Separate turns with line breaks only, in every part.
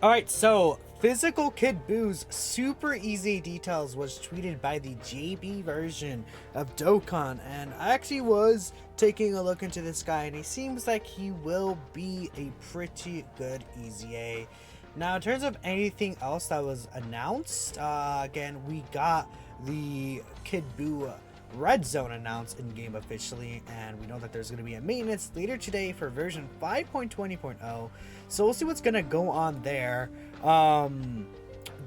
Alright, so Physical Kid Boo's super easy details was tweeted by the JB version of Dokkan, and I actually was taking a look into this guy, and he seems like he will be a pretty good EZA. Now, in terms of anything else that was announced, again, we got the Kid Buu Red Zone announced in game officially, and we know that there's going to be a maintenance later today for version 5.20.0. So we'll see what's going to go on there.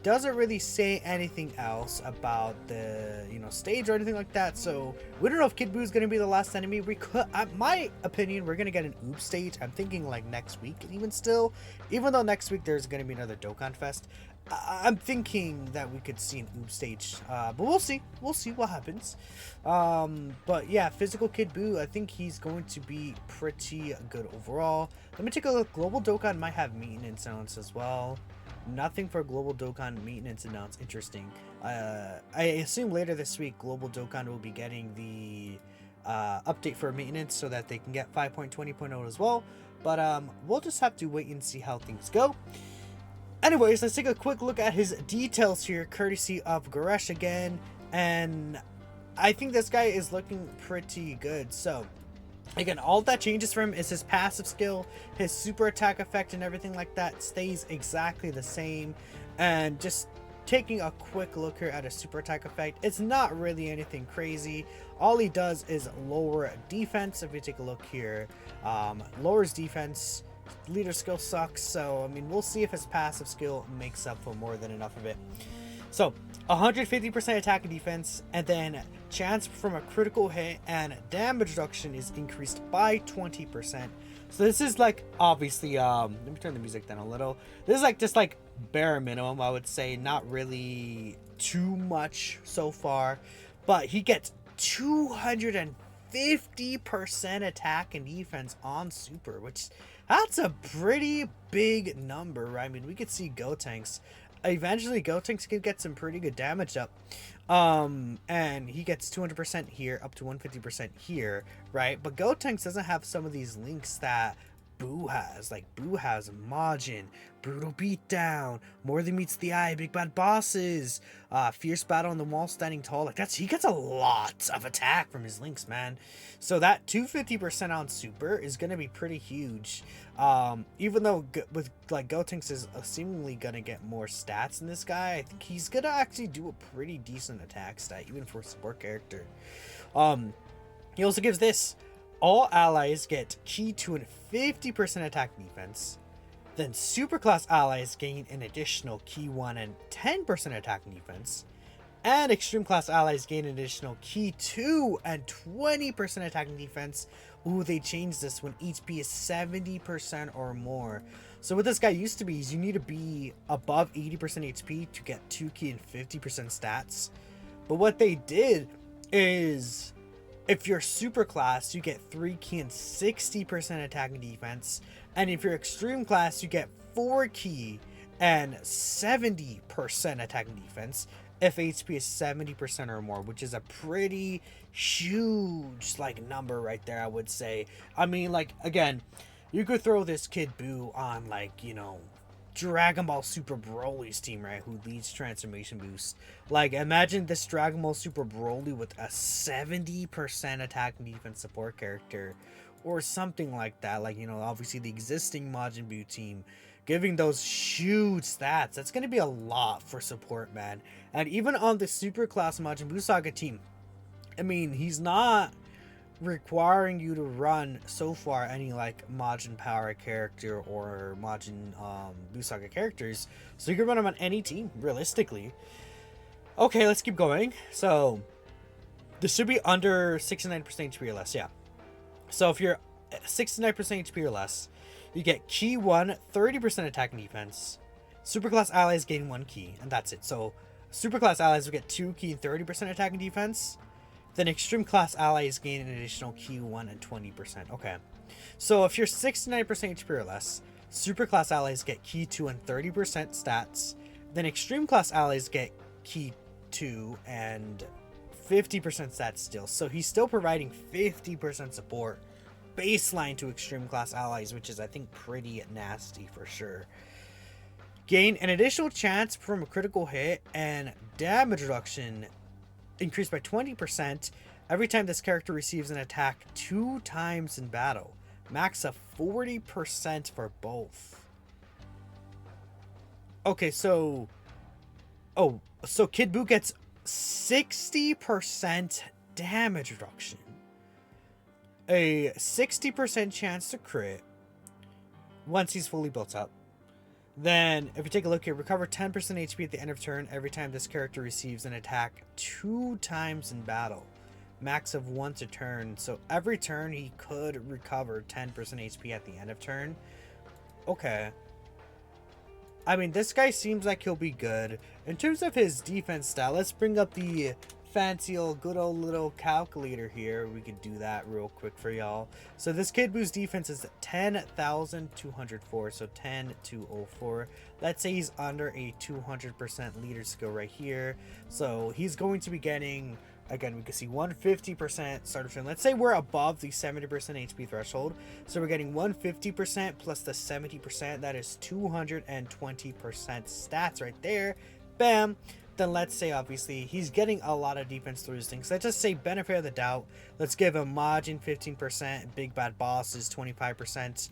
Doesn't really say anything else about the stage or anything like that, so we don't know if Kid Buu is going to be the last enemy. We could, my opinion, we're going to get an oops stage. I'm thinking like next week, even though next week there's going to be another Dokkan Fest. I'm thinking that we could see an oops stage, but we'll see what happens. But yeah, Physical Kid Buu, I think he's going to be pretty good overall. Let me take a look. Global Dokkan might have maintenance announced as well. Nothing for Global Dokkan maintenance announced. Interesting. I assume later this week Global Dokkan will be getting the update for maintenance so that they can get 5.20.0 as well, but we'll just have to wait and see how things go. Anyways, let's take a quick look at his details here, courtesy of Goresh again, and I think this guy is looking pretty good. So again, all that changes for him is his passive skill, his super attack effect, and everything like that stays exactly the same. And just taking a quick look here at a super attack effect, it's not really anything crazy. All he does is lower defense. If you take a look here, lowers defense. Leader skill sucks, so I mean, we'll see if his passive skill makes up for more than enough of it. So 150% attack and defense, and then chance from a critical hit and damage reduction is increased by 20%. So this is like, obviously, let me turn the music down a little. This is like just like bare minimum, I would say. Not really too much so far, but he gets 250% attack and defense on super, which that's a pretty big number. I mean, we could see Gotenks. Eventually, Gotenks can get some pretty good damage up. And he gets 200% here, up to 150% here, right? But Gotenks doesn't have some of these links that Buu has. Like, Buu has Majin, Brutal Beatdown, More Than Meets the Eye, Big Bad Bosses, Fierce Battle on the Wall, Standing Tall. Like, he gets a lot of attack from his links, man. So that 250% on super is going to be pretty huge. Even though with like Gotenks is seemingly going to get more stats in this guy, I think he's going to actually do a pretty decent attack stat, even for a support character. He also gives this: all allies get key to an 50% attack defense. Then superclass allies gain an additional key 1 and 10% attack defense. And extreme class allies gain an additional key 2 and 20% attack and defense. Ooh, they changed this when HP is 70% or more. So what this guy used to be is you need to be above 80% HP to get 2 key and 50% stats. But what they did is, if you're super class, you get 3 key and 60% attack and defense. And if you're extreme class, you get 4 key and 70% attack and defense if HP is 70% or more, which is a pretty huge like number right there, I would say. I mean, like, again, you could throw this Kid Buu on, like, Dragon Ball Super Broly's team, right, who leads transformation boost. Like, imagine this Dragon Ball Super Broly with a 70% attack and defense support character, or something like that. Like, obviously the existing Majin Buu team giving those huge stats. That's going to be a lot for support, man. And even on the super class Majin Buu Saga team, I mean, he's not requiring you to run so far any like Majin Power character or Majin Buu Saga characters, so you can run him on any team realistically. Okay, let's keep going. So this should be under 69% HP or less. Yeah, so if you're 69% HP or less, you get key 1, 30% attack and defense. Superclass allies gain 1 key, and that's it. So superclass allies will get 2 key and 30% attack and defense. Then extreme class allies gain an additional key 1 and 20%. Okay, so if you're 69% HP or less, superclass allies get key 2 and 30% stats. Then extreme class allies get key 2 and 50% stats still. So he's still providing 50% support baseline to extreme class allies, which is, I think, pretty nasty for sure. Gain an additional chance from a critical hit and damage reduction increased by 20% every time this character receives an attack 2 times in battle. Max of 40% for both. Okay, so... Oh, so Kid Buu gets 60% damage reduction. A 60% chance to crit once he's fully built up. Then, if you take a look here, recover 10% HP at the end of turn every time this character receives an attack 2 times in battle. Max of once a turn. So every turn he could recover 10% HP at the end of turn. Okay. I mean, this guy seems like he'll be good. In terms of his defense stat, let's bring up the fancy good old little calculator here. We could do that real quick for y'all. So this Kid Buu's defense is 10,204, so 10,204. Let's say he's under a 200% leader skill right here. So he's going to be getting, again, we can see 150% start of turn. Let's say we're above the 70% HP threshold. So we're getting 150% plus the 70%. That is 220% stats right there. Bam. Then let's say, obviously, he's getting a lot of defense through his things. Let's just say benefit of the doubt. Let's give him Majin 15%, Big Bad Bosses 25%.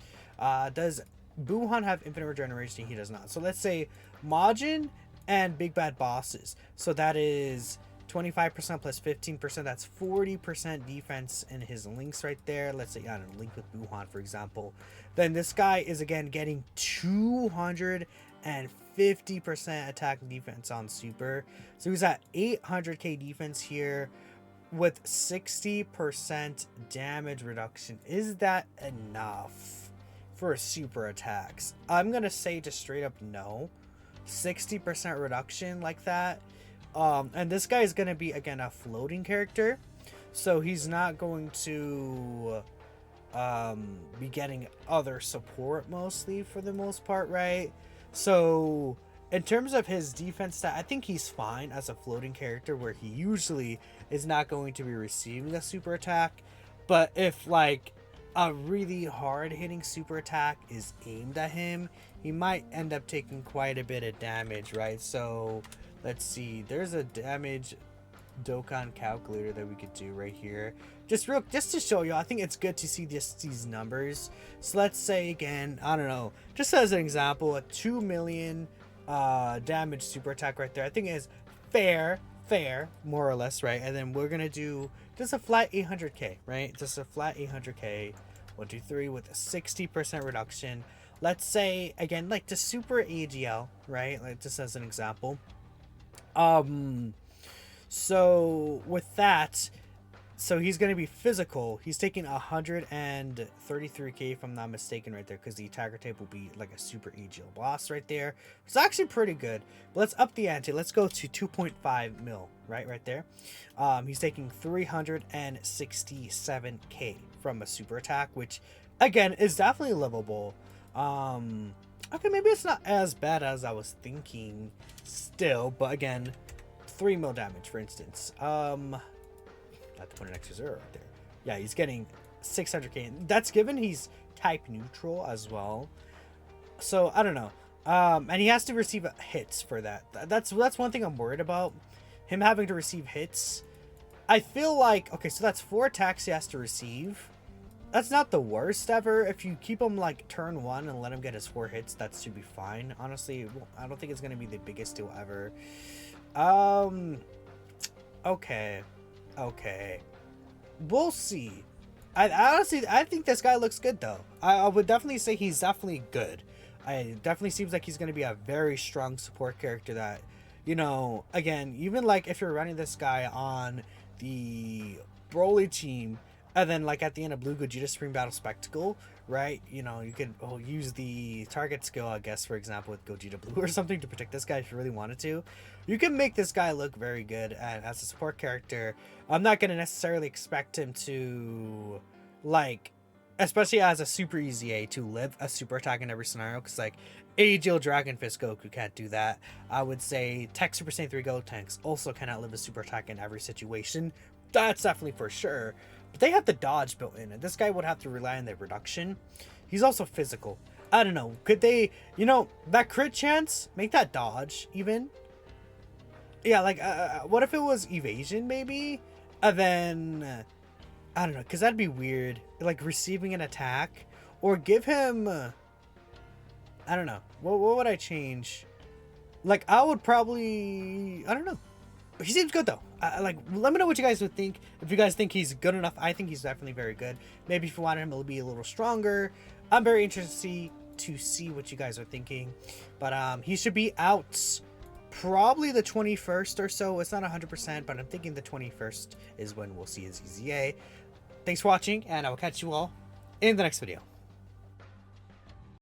Does Buuhan have infinite regeneration? He does not. So let's say Majin and Big Bad Bosses. So that is 25% plus 15%. That's 40% defense in his links right there. Let's say, I don't know, link with Buuhan, for example. Then this guy is, again, getting 250% attack defense on super. So he's at 800k defense here with 60% damage reduction. Is that enough for super attacks? I'm gonna say just straight up no. 60% reduction like that. And this guy is gonna be, again, a floating character, so he's not going to be getting other support mostly for the most part, right? So in terms of his defense stat, I think he's fine as a floating character where he usually is not going to be receiving a super attack. But if like a really hard hitting super attack is aimed at him, he might end up taking quite a bit of damage, right? So let's see, there's a damage Dokkan calculator that we could do right here. Just to show you, I think it's good to see these numbers. So let's say, again, I don't know, just as an example, a 2 million damage super attack right there, I think is fair, more or less, right? And then we're gonna do just a flat 800k, right? Just a flat 800k, 1 2 3 with a 60% reduction. Let's say, again, like the super AGL, right? Like just as an example. So with that, so he's going to be physical. He's taking 133k if I'm not mistaken right there, because the attacker type will be like a super AGL boss right there. It's actually pretty good. But let's up the ante. Let's go to 2.5 mil, right there. He's taking 367k from a super attack, which again is definitely livable. Okay, maybe it's not as bad as I was thinking still, but again, 3 mil damage, for instance. Have to put an extra 0 right there. Yeah, he's getting 600k. That's given he's type neutral as well. So I don't know. And he has to receive hits for that. That's one thing I'm worried about. Him having to receive hits. I feel like, okay, so that's 4 attacks he has to receive. That's not the worst ever. If you keep him like turn 1 and let him get his 4 hits, that should be fine. Honestly, I don't think it's gonna be the biggest deal ever. Okay, we'll see. I honestly think this guy looks good though. I would definitely say he's definitely good. It definitely seems like he's going to be a very strong support character that, you know, again, even like if you're running this guy on the Broly team, and then like at the end of Blue Gogeta Spring Battle Spectacle, right? You know, you could use the target skill, I guess, for example, with Gogeta Blue or something to protect this guy if you really wanted to. You can make this guy look very good as a support character. I'm not going to necessarily expect him to, like, especially as a super EZA, to live a super attack in every scenario, because like AGL Dragon Fist Goku can't do that. I would say Tech Super Saiyan 3 Gotenks also cannot live a super attack in every situation. That's definitely for sure. But they have the dodge built in, and this guy would have to rely on the reduction. He's also physical. I don't know. Could they, you know, that crit chance, make that dodge even? Yeah, like, what if it was evasion maybe? And then, I don't know, because that'd be weird. Like, receiving an attack. Or give him, I don't know. What would I change? Like, I would probably, I don't know. He seems good though. Like, let me know what you guys would think. If you guys think he's good enough, I think he's definitely very good. Maybe if you wanted him to be a little stronger, I'm very interested to see what you guys are thinking. But he should be out probably the 21st or so. It's not 100%, but I'm thinking the 21st is when we'll see his EZA. Thanks for watching, and I will catch you all in the next video.